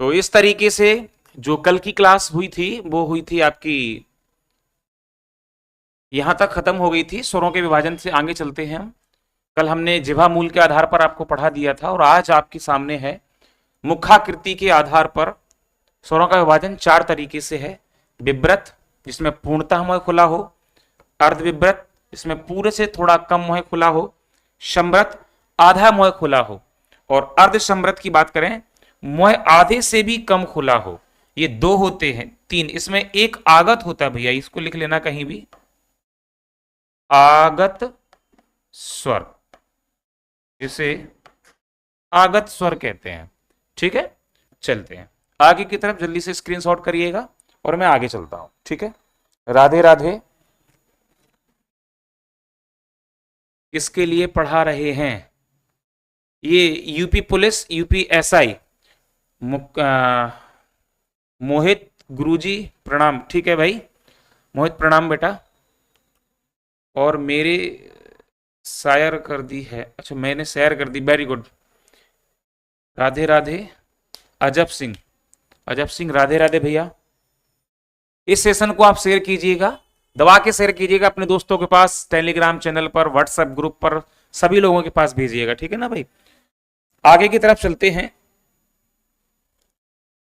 तो इस तरीके से जो कल की क्लास हुई थी वो हुई थी आपकी, यहां तक खत्म हो गई थी। स्वरों के विभाजन से आगे चलते हैं हम। कल हमने जिह्वा मूल के आधार पर आपको पढ़ा दिया था और आज आपके सामने है मुखाकृति के आधार पर स्वरों का विभाजन चार तरीके से है। विव्रत, जिसमें पूर्णतः मुंह खुला हो। अर्धविव्रत, जिसमें पूरे से थोड़ा कम मुंह खुला हो। संव्रत, आधा मुंह खुला हो। और अर्धसंव्रत की बात करें, मुंह आधे से भी कम खुला हो। ये दो होते हैं। तीन, इसमें एक आगत होता है भैया, इसको लिख लेना कहीं भी, आगत स्वर, इसे आगत स्वर कहते हैं। ठीक है, चलते हैं आगे की तरफ। जल्दी से स्क्रीनशॉट करिएगा और मैं आगे चलता हूं। ठीक है, राधे राधे। किसके लिए पढ़ा रहे हैं? ये यूपी पुलिस, यूपी एसआई मोहित गुरुजी प्रणाम। ठीक है भाई, मोहित प्रणाम बेटा। और मेरे शायर कर दी है, अच्छा मैंने शेयर कर दी, वेरी गुड। राधे राधे। अजब सिंह, अजब सिंह राधे राधे भैया। इस सेशन को आप शेयर कीजिएगा, दबा के शेयर कीजिएगा अपने दोस्तों के पास, टेलीग्राम चैनल पर, व्हाट्सएप ग्रुप पर, सभी लोगों के पास भेजिएगा। ठीक है ना भाई, आगे की तरफ चलते हैं।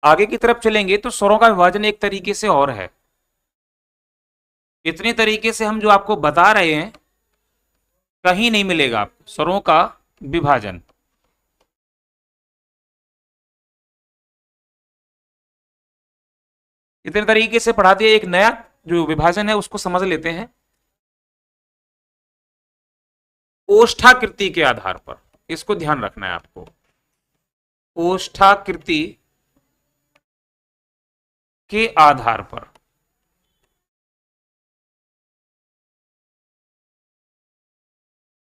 आगे की तरफ चलेंगे तो स्वरों का विभाजन एक तरीके से और है। इतने तरीके से हम जो आपको बता रहे हैं कहीं नहीं मिलेगा आपको स्वरों का विभाजन। इतने तरीके से पढ़ा दिया। एक नया जो विभाजन है उसको समझ लेते हैं। ओष्ठाकृति के आधार पर, इसको ध्यान रखना है आपको। ओष्ठाकृति के आधार पर,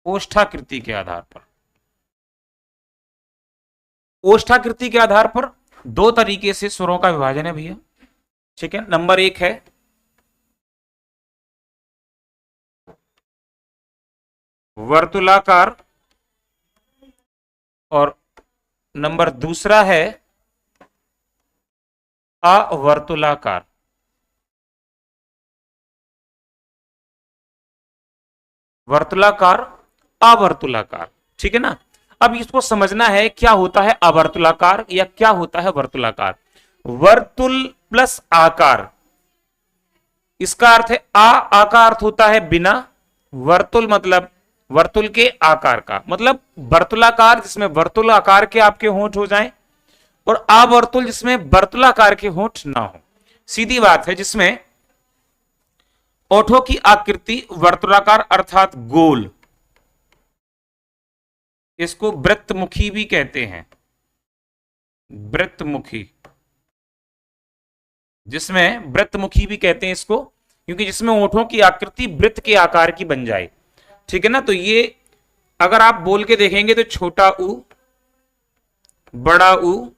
ओष्ठाकृति के आधार पर, ओष्ठाकृति के आधार पर दो तरीके से स्वरों का विभाजन है भैया। ठीक है, नंबर एक है वर्तुलाकार और नंबर दूसरा है अवर्तुलाकार। वर्तुलाकार, अवर्तुलाकार। ठीक है ना, अब इसको समझना है क्या होता है अवर्तुलाकार या क्या होता है वर्तुलाकार। वर्तुल प्लस आकार, इसका अर्थ है आ का अर्थ होता है बिना, वर्तुल मतलब वर्तुल के आकार का, मतलब वर्तुलाकार जिसमें वर्तुल आकार के आपके होंठ हो जाएं, और अवर्तुल जिसमें वर्तुलाकार के होंठ ना हो। सीधी बात है, जिसमें ओठों की आकृति वर्तुलाकार अर्थात गोल, इसको वृत्तमुखी भी कहते हैं। वृत्तमुखी, जिसमें वृत्तमुखी भी कहते हैं इसको, क्योंकि जिसमें ओठों की आकृति वृत्त के आकार की बन जाए। ठीक है ना, तो ये अगर आप बोल के देखेंगे तो छोटा ऊ, बड़ा ऊ,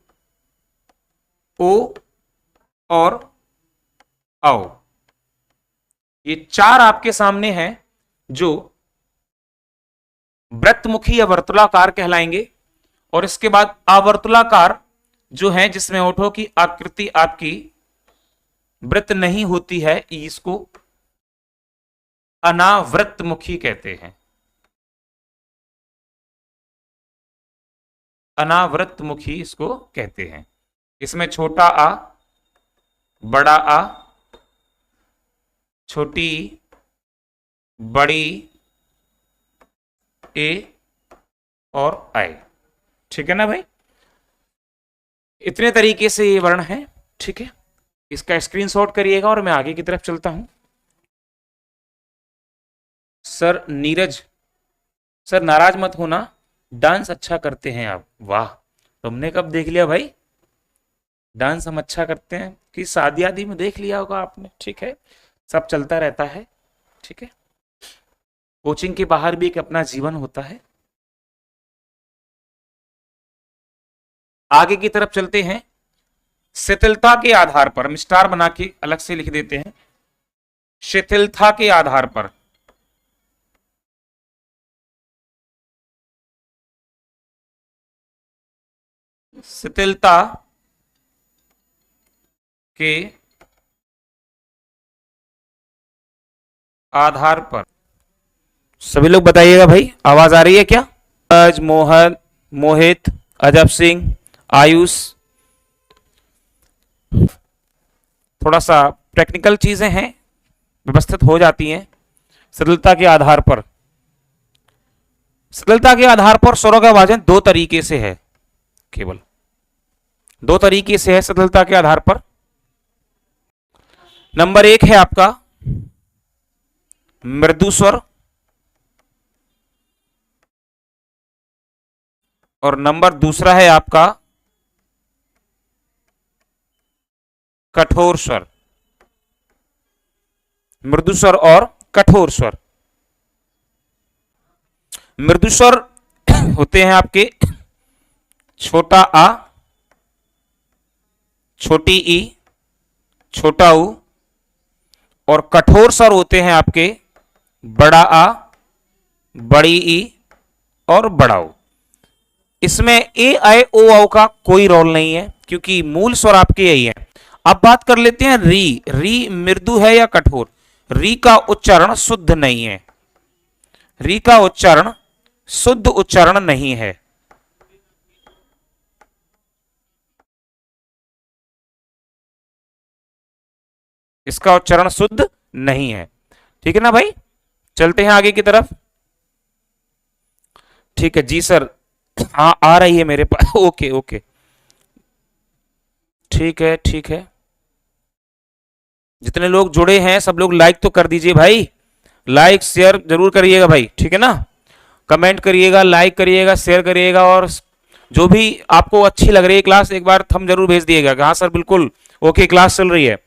ओ और औ, ये चार आपके सामने हैं जो वृत्तमुखी या वर्तुलाकार कहलाएंगे। और इसके बाद अवर्तुलाकार जो है, जिसमें ओठों की आकृति आपकी वृत्त नहीं होती है, इसको अनावृत्तमुखी कहते हैं। अनावृत्तमुखी इसको कहते हैं। इसमें छोटा आ, बड़ा आ, छोटी, बड़ी ए और आई। ठीक है ना भाई, इतने तरीके से ये वर्ण है। ठीक है, इसका स्क्रीनशॉट करिएगा और मैं आगे की तरफ चलता हूं। सर नीरज, सर नाराज मत होना, डांस अच्छा करते हैं आप। वाह, तुमने कब देख लिया भाई डांस हम अच्छा करते हैं? कि शादी आदि में देख लिया होगा आपने। ठीक है, सब चलता रहता है। ठीक है, कोचिंग के बाहर भी एक अपना जीवन होता है। आगे की तरफ चलते हैं। शिथिलता के आधार पर हम स्टार बना के अलग से लिख देते हैं। शिथिलता के आधार पर, शिथिलता के आधार पर, सभी लोग बताइएगा भाई, आवाज आ रही है क्या? आज मोहन, मोहित, अजब सिंह, आयुष, थोड़ा सा टेक्निकल चीजें हैं, व्यवस्थित हो जाती हैं। सरलता के आधार पर, सरलता के आधार पर स्वरों का वाचन दो तरीके से है, केवल दो तरीके से है सरलता के आधार पर। नंबर एक है आपका मृदु स्वर और नंबर दूसरा है आपका कठोर स्वर। मृदु स्वर और कठोर स्वर। मृदु स्वर होते हैं आपके छोटा आ, छोटी ई, छोटा ऊ, और कठोर स्वर होते हैं आपके बड़ा आ, बड़ी ई और बड़ा ऊ। इसमें ए आई ओ औ का कोई रोल नहीं है क्योंकि मूल स्वर आपके यही है। अब बात कर लेते हैं री। री मृदु है या कठोर? री का उच्चारण शुद्ध नहीं है। री का उच्चारण शुद्ध उच्चारण नहीं है। इसका उच्चारण शुद्ध नहीं है। ठीक है ना भाई, चलते हैं आगे की तरफ। ठीक है जी सर, हाँ आ रही है मेरे पास। ओके ओके, ठीक है ठीक है। जितने लोग जुड़े हैं सब लोग लाइक तो कर दीजिए भाई, लाइक शेयर जरूर करिएगा भाई, ठीक है ना। कमेंट करिएगा, लाइक करिएगा, शेयर करिएगा, और जो भी आपको अच्छी लग रही है क्लास एक बार थंब जरूर भेज दिएगा कि हाँ सर बिल्कुल ओके क्लास चल रही है।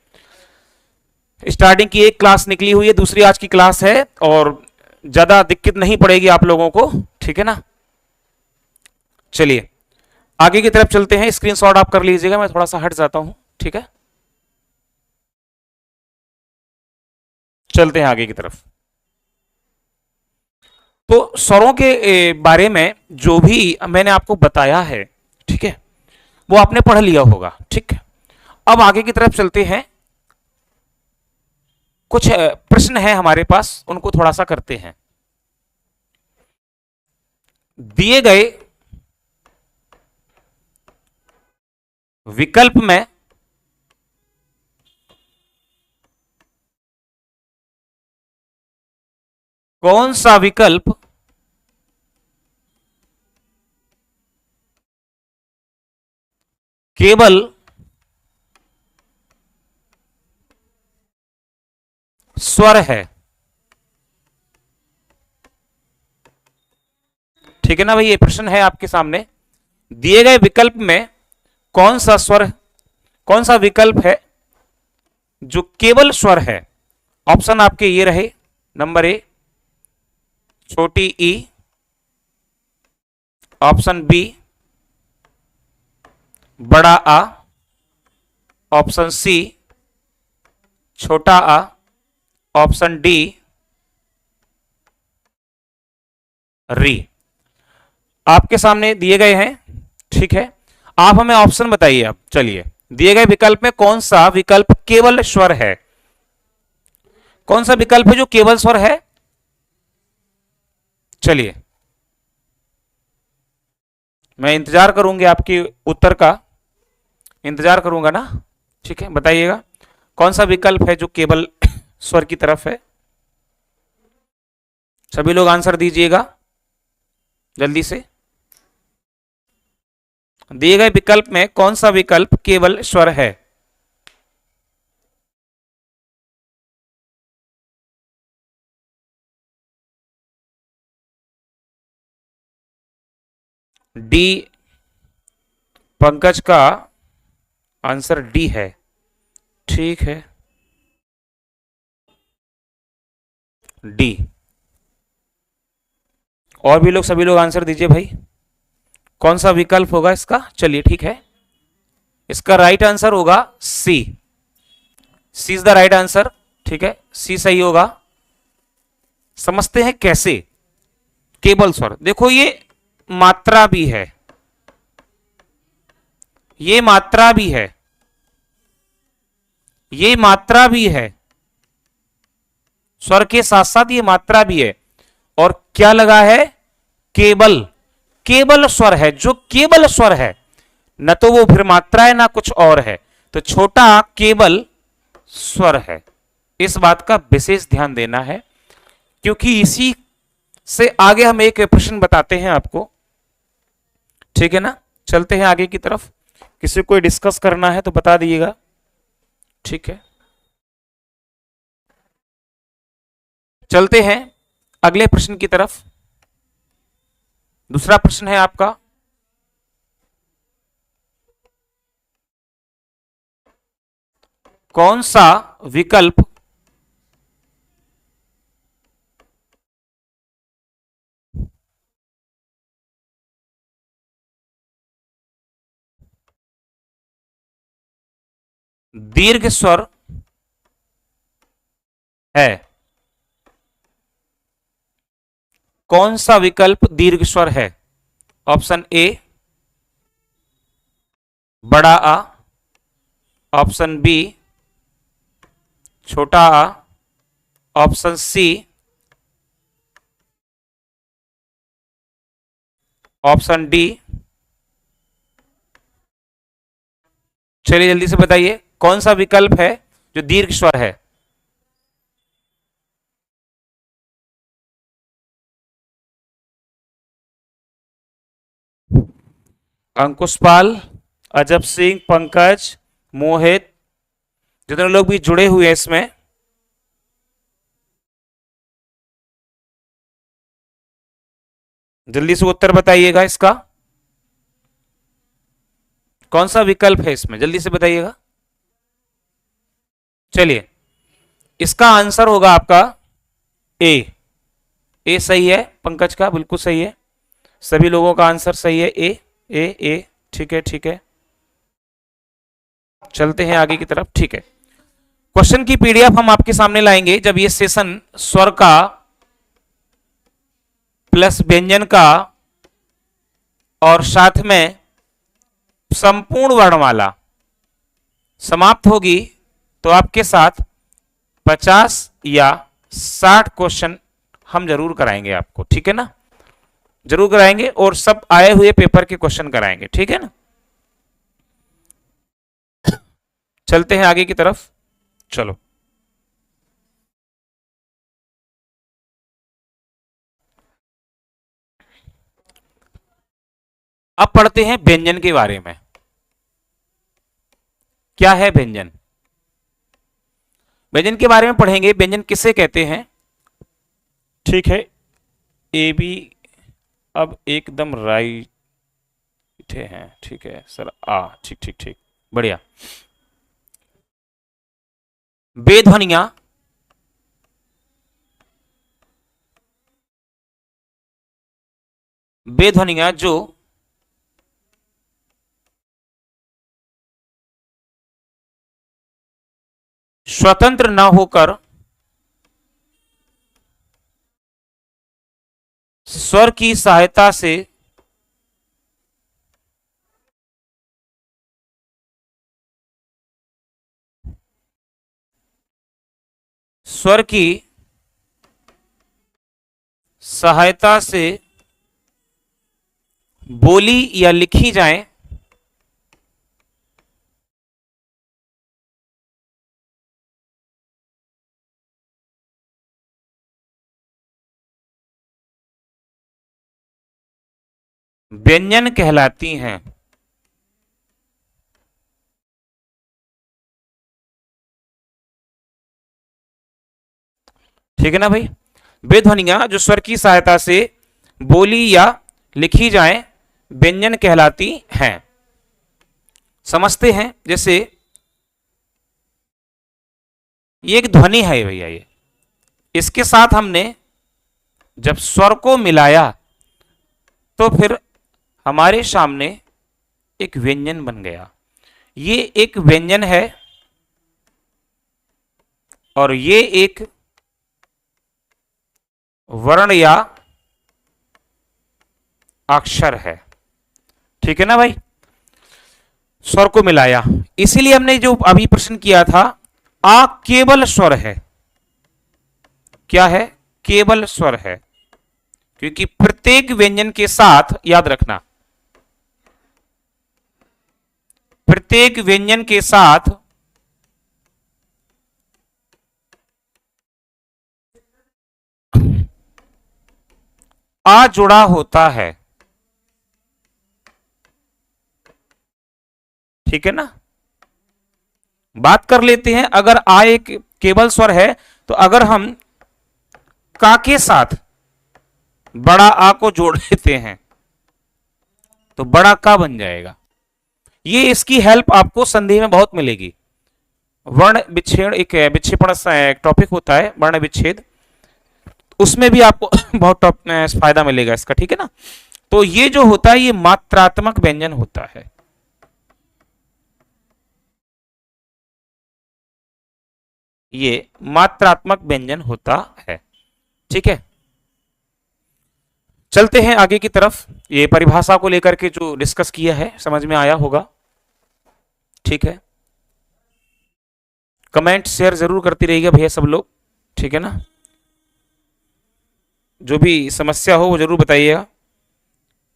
स्टार्टिंग की एक क्लास निकली हुई है, दूसरी आज की क्लास है, और ज्यादा दिक्कत नहीं पड़ेगी आप लोगों को, ठीक है ना। चलिए आगे की तरफ चलते हैं। स्क्रीनशॉट आप कर लीजिएगा, मैं थोड़ा सा हट जाता हूं, ठीक है। चलते हैं आगे की तरफ। तो स्वरों के बारे में जो भी मैंने आपको बताया है, ठीक है, वो आपने पढ़ लिया होगा, ठीक है। अब आगे की तरफ चलते हैं। कुछ प्रश्न है हमारे पास, उनको थोड़ा सा करते हैं। दिए गए विकल्प में कौन सा विकल्प केवल स्वर है? ठीक है ना भाई, ये प्रश्न है आपके सामने। दिए गए विकल्प में कौन सा स्वर, कौन सा विकल्प है जो केवल स्वर है? ऑप्शन आपके ये रहे। नंबर ए छोटी ई, ऑप्शन बी बड़ा आ, ऑप्शन सी छोटा आ, ऑप्शन डी री। आपके सामने दिए गए हैं, ठीक है। आप हमें ऑप्शन बताइए। अब चलिए, दिए गए विकल्प में कौन सा विकल्प केवल स्वर है? कौन सा विकल्प है जो केवल स्वर है? चलिए मैं इंतजार करूंगी आपके उत्तर का, इंतजार करूंगा ना, ठीक है। बताइएगा कौन सा विकल्प है जो केवल स्वर की तरफ है। सभी लोग आंसर दीजिएगा जल्दी से। दिए गए विकल्प में कौन सा विकल्प केवल स्वर है? डी, पंकज का आंसर डी है, ठीक है, डी। और भी लोग, सभी लोग आंसर दीजिए भाई, कौन सा विकल्प होगा इसका। चलिए ठीक है, इसका राइट आंसर होगा सी। सी इज द राइट आंसर, ठीक है, सी सही होगा। समझते हैं कैसे केवल स्वर। देखो ये मात्रा भी है, ये मात्रा भी है, ये मात्रा भी है, स्वर के साथ साथ ये मात्रा भी है। और क्या लगा है? केवल, केवल स्वर है। जो केवल स्वर है, न तो वो फिर मात्रा है ना कुछ और है, तो छोटा केवल स्वर है। इस बात का विशेष ध्यान देना है, क्योंकि इसी से आगे हम एक प्रश्न बताते हैं आपको। ठीक है ना, चलते हैं आगे की तरफ। किसी को डिस्कस करना है तो बता दीजिएगा। ठीक है, चलते हैं अगले प्रश्न की तरफ। दूसरा प्रश्न है आपका, कौन सा विकल्प दीर्घ स्वर है? कौन सा विकल्प दीर्घ स्वर है? ऑप्शन ए बड़ा आ, ऑप्शन बी छोटा आ, ऑप्शन सी ऑप्शन डी। चलिए जल्दी से बताइए, कौन सा विकल्प है जो दीर्घ स्वर है? अंकुशपाल, अजब सिंह, पंकज, मोहित, जितने लोग भी जुड़े हुए हैं इसमें, जल्दी से उत्तर बताइएगा। इसका कौन सा विकल्प है इसमें, जल्दी से बताइएगा। चलिए, इसका आंसर होगा आपका ए। ए सही है, पंकज का बिल्कुल सही है, सभी लोगों का आंसर सही है, ए ए ए। ठीक है, ठीक है, चलते हैं आगे की तरफ। ठीक है, क्वेश्चन की पीडीएफ हम आपके सामने लाएंगे जब ये सेशन स्वर का प्लस व्यंजन का और साथ में संपूर्ण वर्णमाला समाप्त होगी, तो आपके साथ 50 या 60 क्वेश्चन हम जरूर कराएंगे आपको। ठीक है ना, जरूर कराएंगे, और सब आए हुए पेपर के क्वेश्चन कराएंगे। ठीक है ना, चलते हैं आगे की तरफ। चलो, अब पढ़ते हैं व्यंजन के बारे में। क्या है व्यंजन? व्यंजन के बारे में पढ़ेंगे। व्यंजन किसे कहते हैं? ठीक है, ए बी अब एकदम राइट है। ठीक है सर, आ ठीक ठीक ठीक, बढ़िया। बेध्वनियां बेध्वनियां जो स्वतंत्र न होकर स्वर की सहायता से स्वर की सहायता से बोली या लिखी जाए, व्यंजन कहलाती हैं। ठीक है ना भाई, बेध्वनियां जो स्वर की सहायता से बोली या लिखी जाए व्यंजन कहलाती हैं। समझते हैं, जैसे ये एक ध्वनि है भैया, ये इसके साथ हमने जब स्वर को मिलाया तो फिर हमारे सामने एक व्यंजन बन गया। ये एक व्यंजन है और ये एक वर्ण या अक्षर है। ठीक है ना भाई, स्वर को मिलाया, इसीलिए हमने जो अभी प्रश्न किया था आ केवल स्वर है। क्या है? केवल स्वर है, क्योंकि प्रत्येक व्यंजन के साथ, याद रखना, प्रत्येक व्यंजन के साथ आ जुड़ा होता है। ठीक है ना? बात कर लेते हैं, अगर आ एक केवल स्वर है तो अगर हम का के साथ बड़ा आ को जोड़ लेते हैं तो बड़ा का बन जाएगा। ये इसकी हेल्प आपको संधि में बहुत मिलेगी। वर्ण विच्छेद एक विक्षेपण एक टॉपिक होता है, वर्ण विच्छेद, उसमें भी आपको बहुत फायदा मिलेगा इसका। ठीक है ना? तो ये जो होता है ये मात्रात्मक व्यंजन होता है। ये मात्रात्मक व्यंजन होता है। ठीक है, चलते हैं आगे की तरफ। ये परिभाषा को लेकर के जो डिस्कस किया है समझ में आया होगा। ठीक है, कमेंट शेयर जरूर करती रहिएगा भैया सब लोग। ठीक है ना? जो भी समस्या हो वो जरूर बताइएगा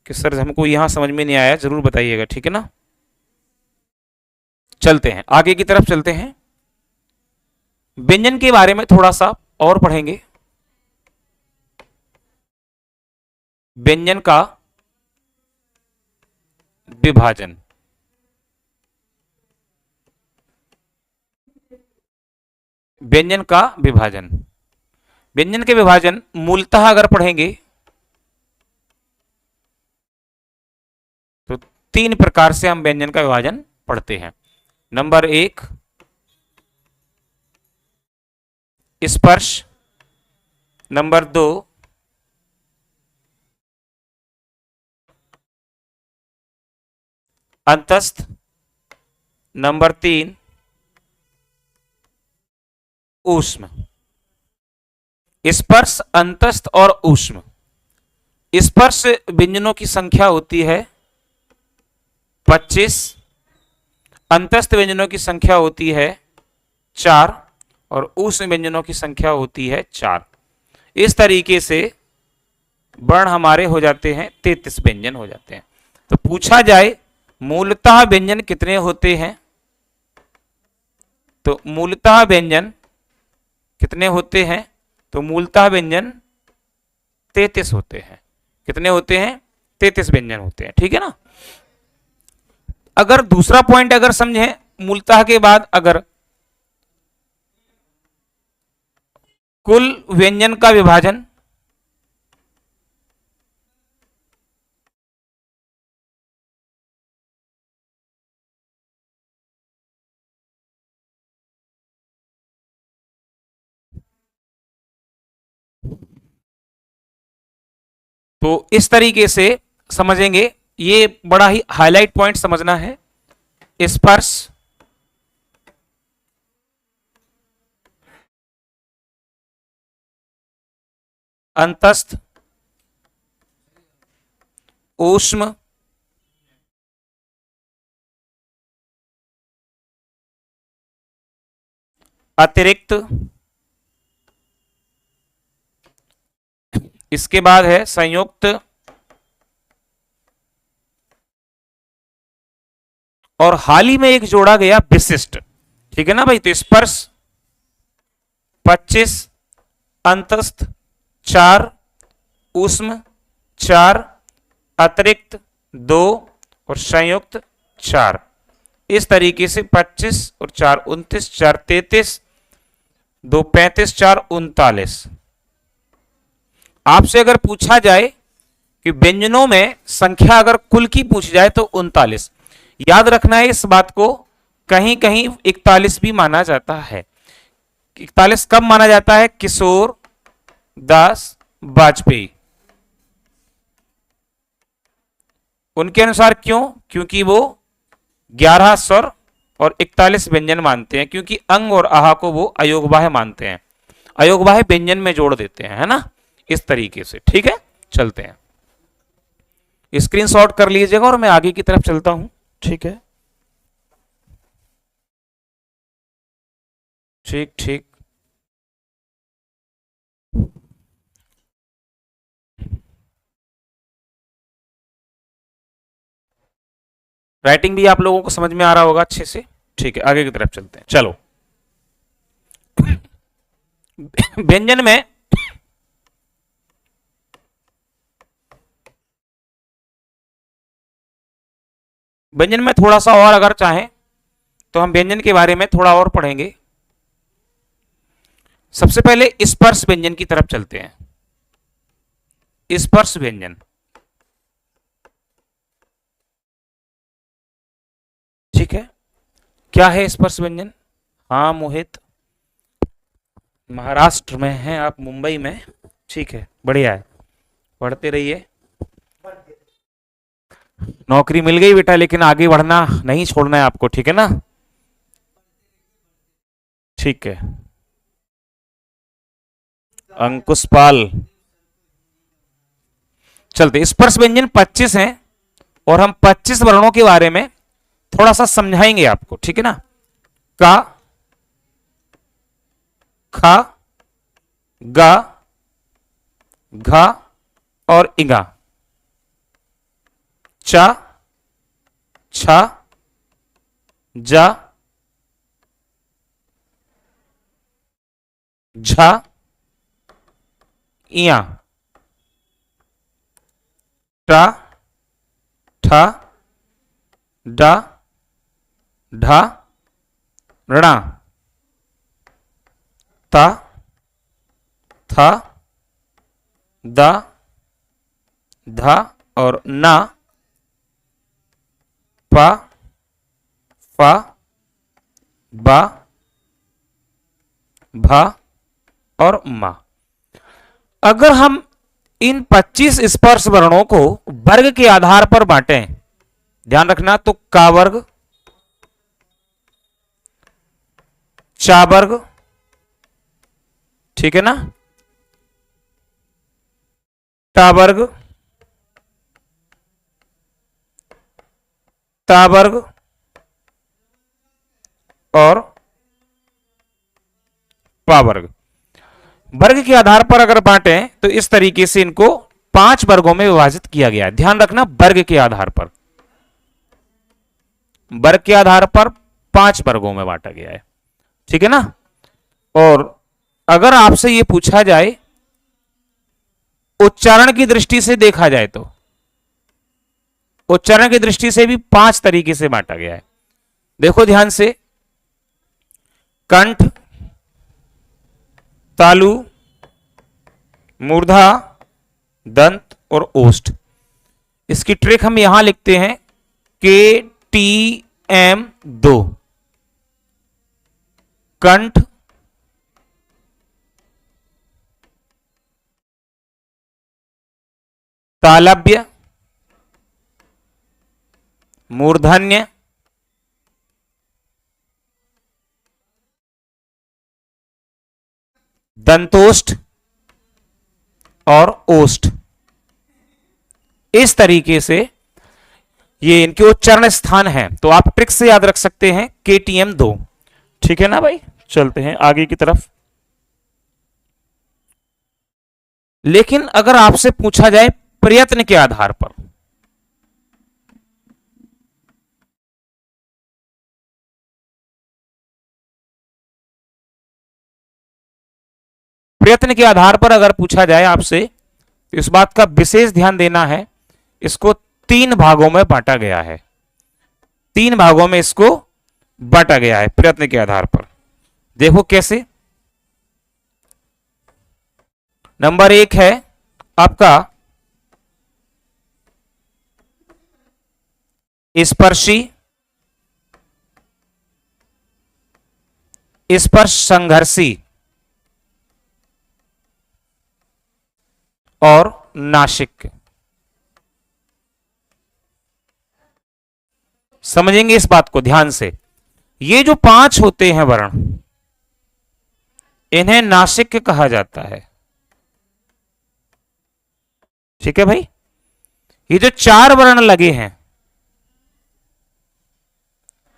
कि सर हमको यहां समझ में नहीं आया, जरूर बताइएगा। ठीक है ना? चलते हैं आगे की तरफ, चलते हैं व्यंजन के बारे में थोड़ा सा और पढ़ेंगे। व्यंजन का विभाजन। व्यंजन का विभाजन, व्यंजन के विभाजन मूलतः अगर पढ़ेंगे तो तीन प्रकार से हम व्यंजन का विभाजन पढ़ते हैं। नंबर एक, स्पर्श। नंबर दो, अंतस्थ। नंबर तीन, ऊष्म। स्पर्श, अंतस्थ और ऊष्म। स्पर्श व्यंजनों की संख्या होती है 25, अंतस्थ व्यंजनों की संख्या होती है 4 और ऊष्म व्यंजनों की संख्या होती है 4। इस तरीके से वर्ण हमारे हो जाते हैं 33 व्यंजन हो जाते हैं। तो पूछा जाए मूलतः व्यंजन कितने होते हैं, तो मूलतः व्यंजन कितने होते हैं, तो मूलतः व्यंजन 33 होते हैं। कितने होते हैं? 33 व्यंजन होते हैं। ठीक है ना? अगर दूसरा पॉइंट अगर समझें, मूलतः के बाद अगर कुल व्यंजन का विभाजन, तो इस तरीके से समझेंगे। ये बड़ा ही हाईलाइट पॉइंट समझना है। स्पर्श, अंतस्थ, ऊष्म, अतिरिक्त, इसके बाद है संयुक्त और हाल ही में एक जोड़ा गया विशिष्ट। ठीक है ना भाई? तो स्पर्श 25, अंतस्थ 4, ऊष्म 4, अतिरिक्त 2 और संयुक्त 4। इस तरीके से 25 और 4 29, 4 33, 2 35, 4 39। आपसे अगर पूछा जाए कि व्यंजनों में संख्या अगर कुल की पूछ जाए तो 39। याद रखना है इस बात को, कहीं कहीं 41 भी माना जाता है। 41 कब माना जाता है? किशोर दास वाजपेयी, उनके अनुसार। क्यों? क्योंकि वो 11 स्वर और 41 व्यंजन मानते हैं, क्योंकि अंग और आहा को वो अयोगवाह्य मानते हैं, अयोगवाह्य व्यंजन में जोड़ देते हैं, है ना? इस तरीके से। ठीक है, चलते हैं, स्क्रीनशॉट कर लीजिएगा और मैं आगे की तरफ चलता हूं। ठीक है, ठीक ठीक। राइटिंग भी आप लोगों को समझ में आ रहा होगा अच्छे से। ठीक है, आगे की तरफ चलते हैं, चलो। व्यंजन में व्यंजन में थोड़ा सा और अगर चाहें तो हम व्यंजन के बारे में थोड़ा और पढ़ेंगे। सबसे पहले स्पर्श व्यंजन की तरफ चलते हैं। स्पर्श व्यंजन, ठीक है, क्या है स्पर्श व्यंजन? हाँ मोहित, महाराष्ट्र में हैं आप, मुंबई में, ठीक है, बढ़िया है, पढ़ते रहिए। नौकरी मिल गई बेटा, लेकिन आगे बढ़ना नहीं छोड़ना है आपको, ठीक है ना? ठीक है। अंकुश पाल, चलते। स्पर्श व्यंजन 25 हैं और हम 25 वर्णों के बारे में थोड़ा सा समझाएंगे आपको, ठीक है ना? का, खा, गा, घा और इगा। चा, छा, जा, झा, इया, टा, ठा, डा, ढा, रणा, ता, था, दा, धा और ना, पा, फा, बा, भा और मा। अगर हम इन 25 स्पर्श वर्णों को वर्ग के आधार पर बांटें, ध्यान रखना, तो का वर्ग, चा वर्ग, ठीक है ना, टा वर्ग, ता वर्ग और पा वर्ग। वर्ग के आधार पर अगर बांटें तो इस तरीके से इनको 5 वर्गों में विभाजित किया गया है। ध्यान रखना, वर्ग के आधार पर, वर्ग के आधार पर 5 वर्गों में बांटा गया है, ठीक है ना? और अगर आपसे यह पूछा जाए उच्चारण की दृष्टि से देखा जाए तो उच्चारण की दृष्टि से भी 5 तरीके से बांटा गया है। देखो ध्यान से, कंठ, तालु, मूर्धा, दंत और ओष्ठ। इसकी ट्रिक हम यहां लिखते हैं KTM2। कंठ, तालव्य, मूर्धन्य, दंतोष्ठ और ओष्ठ। इस तरीके से ये इनके उच्चारण स्थान हैं, तो आप ट्रिक से याद रख सकते हैं KTM2, ठीक है ना भाई? चलते हैं आगे की तरफ। लेकिन अगर आपसे पूछा जाए प्रयत्न के आधार पर, प्रयत्न के आधार पर अगर पूछा जाए आपसे, तो इस बात का विशेष ध्यान देना है, इसको 3 भागों में बांटा गया है। 3 भागों में इसको बांटा गया है प्रयत्न के आधार पर। देखो कैसे। नंबर 1 है आपका स्पर्शी, स्पर्श संघर्षी और नासिक। समझेंगे इस बात को ध्यान से। ये जो 5 होते हैं वर्ण, इन्हें नासिक कहा जाता है, ठीक है भाई? ये जो 4 वर्ण लगे हैं,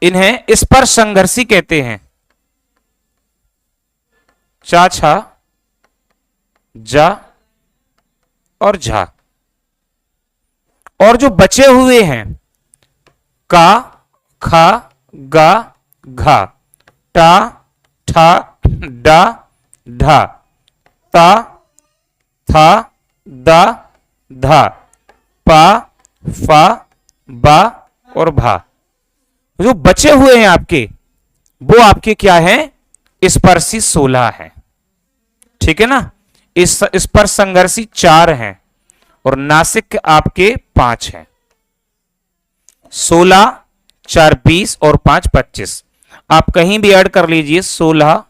इन्हें स्पर्श संघर्षी कहते हैं। चा छा जा और झा। और जो बचे हुए हैं का खा गा घा टा ठा डा ढा ता था दा धा पा फा बा और भा। जो बचे हुए हैं आपके, वो आपके क्या है, स्पर्शी 16 है। ठीक है ना, इस स्पर्श संघर्षी 4 हैं और नासिक आपके 5 हैं। 16 4 20 और 5 25। आप कहीं भी ऐड कर लीजिए, 16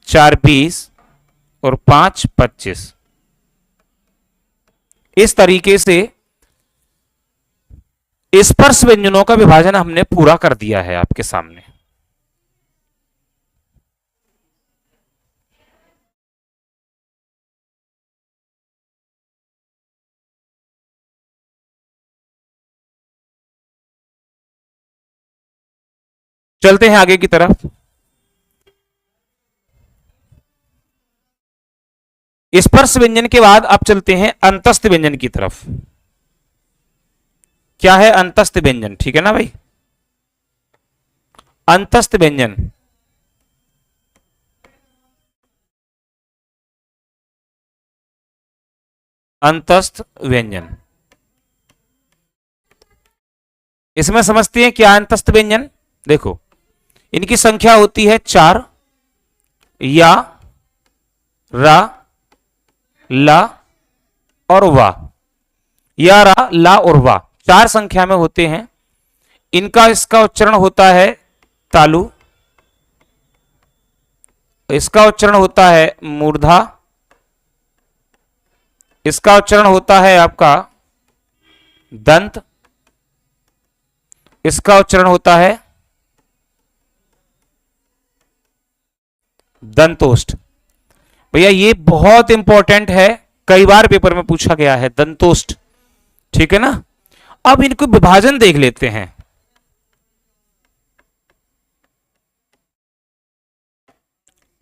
4 20 और 5 25। इस तरीके से स्पर्श व्यंजनों का विभाजन हमने पूरा कर दिया है आपके सामने। चलते हैं आगे की तरफ। स्पर्श व्यंजन के बाद आप चलते हैं अंतस्थ व्यंजन की तरफ। क्या है अंतस्थ व्यंजन? ठीक है ना भाई, अंतस्थ व्यंजन अंतस्थ व्यंजन, इसमें समझते हैं क्या अंतस्थ व्यंजन। देखो, इनकी संख्या होती है 4, या रा ला और वा, या रा ला और वा 4 संख्या में होते हैं। इनका इसका उच्चारण होता है तालु, इसका उच्चारण होता है मूर्धा, इसका उच्चारण होता है आपका दंत, इसका उच्चारण होता है दंतोष्ठ। भैया ये बहुत इंपॉर्टेंट है, कई बार पेपर में पूछा गया है दंतोष्ठ। ठीक है ना, अब इनको विभाजन देख लेते हैं।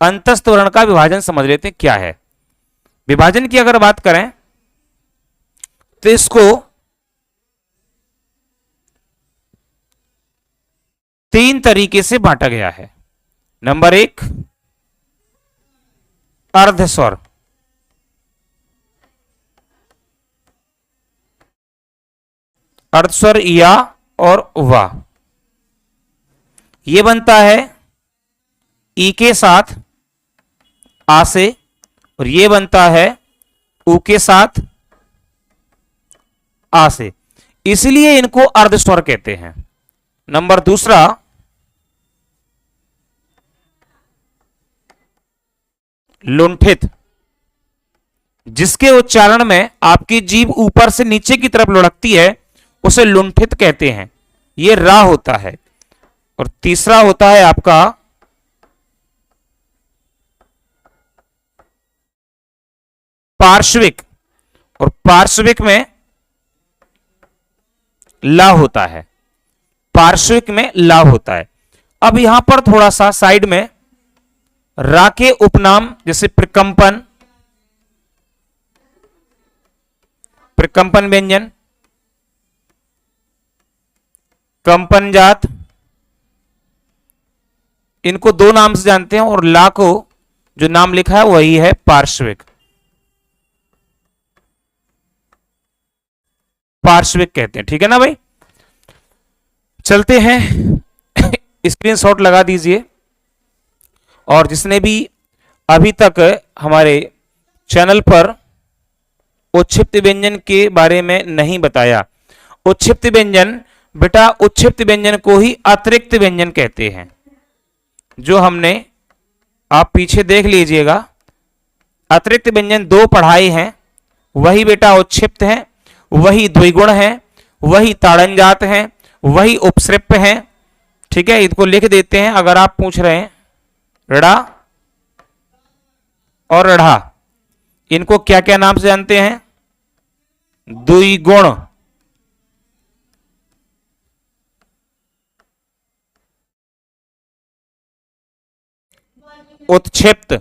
अंतस्थ वर्ण का विभाजन समझ लेते हैं क्या है। विभाजन की अगर बात करें तो इसको 3 तरीके से बांटा गया है। नंबर 1 अर्धस्वर, अर्धस्वर या और वा, ये बनता है ई के साथ आ से, और ये बनता है ऊ के साथ आ से, इसलिए इनको अर्धस्वर कहते हैं। नंबर दूसरा लुंठित, जिसके उच्चारण में आपकी जीभ ऊपर से नीचे की तरफ लुढ़कती है उसे लुंठित कहते हैं, ये रा होता है। और तीसरा होता है आपका पार्श्विक, और पार्श्विक में ला होता है, पार्श्विक में ला होता है। अब यहां पर थोड़ा सा साइड में रा के उपनाम जैसे प्रकंपन, प्रकंपन व्यंजन, कंपन जात, इनको 2 नाम से जानते हैं, और ला को जो नाम लिखा है वही है पार्श्विक, पार्श्विक कहते हैं। ठीक है ना भाई, चलते हैं स्क्रीनशॉट लगा दीजिए। और जिसने भी अभी तक हमारे चैनल पर उच्छिप्त व्यंजन के बारे में नहीं बताया, उच्छिप्त व्यंजन बेटा, उच्छिप्त व्यंजन को ही अतिरिक्त व्यंजन कहते हैं। जो हमने, आप पीछे देख लीजिएगा, अतिरिक्त व्यंजन 2 पढ़ाए हैं, वही बेटा उच्छिप्त है, वही द्विगुण है, वही ताड़नजात है, वही उपसृप्य है। ठीक है, इनको लिख देते हैं। अगर आप पूछ रहे हैं ऋड़ा और ऋढ़ा, इनको क्या क्या नाम से जानते हैं? द्विगुण, उत्क्षिप्त,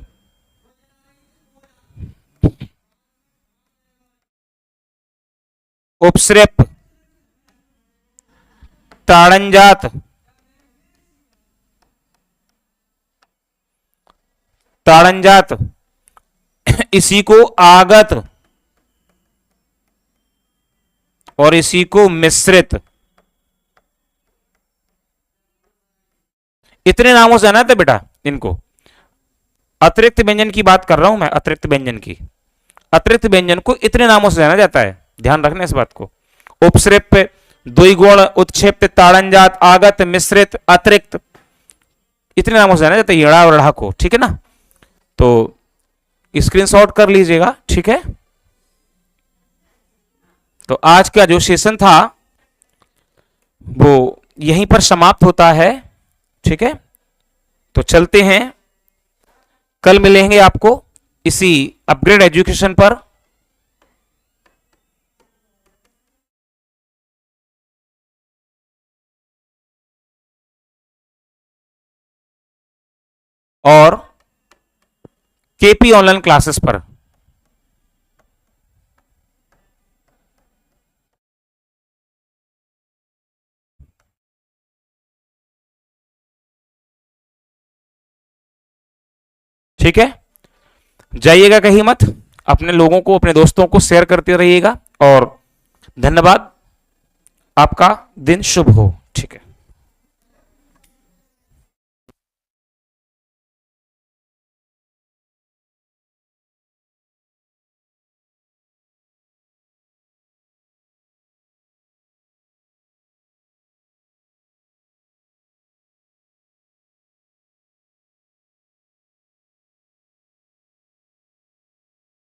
उपसृप, ताड़नजात, ताड़नजात, इसी को आगत और इसी को मिश्रित, इतने नामों से जाना था बेटा इनको। अतिरिक्त व्यंजन की बात कर रहा हूं मैं, अतिरिक्त व्यंजन की। अतिरिक्त व्यंजन को इतने नामों से जाना जाता है, ध्यान रखना इस बात को। उपसृप, द्विगुण, उत्क्षिप्त, ताड़नजात, आगत, मिश्रित, अतिरिक्त, इतने नामों से जाना जाता है यड़ा और ढ़ा को, ठीक है ना। तो स्क्रीनशॉट कर लीजिएगा, ठीक है। तो आज का जो सेशन था वो यहीं पर समाप्त होता है, ठीक है। तो चलते हैं, कल मिलेंगे आपको इसी अपग्रेड एजुकेशन पर। और केपी ऑनलाइन क्लासेस पर। ठीक है, जाइएगा कहीं मत, अपने लोगों को, अपने दोस्तों को शेयर करते रहिएगा। और धन्यवाद, आपका दिन शुभ हो, ठीक है।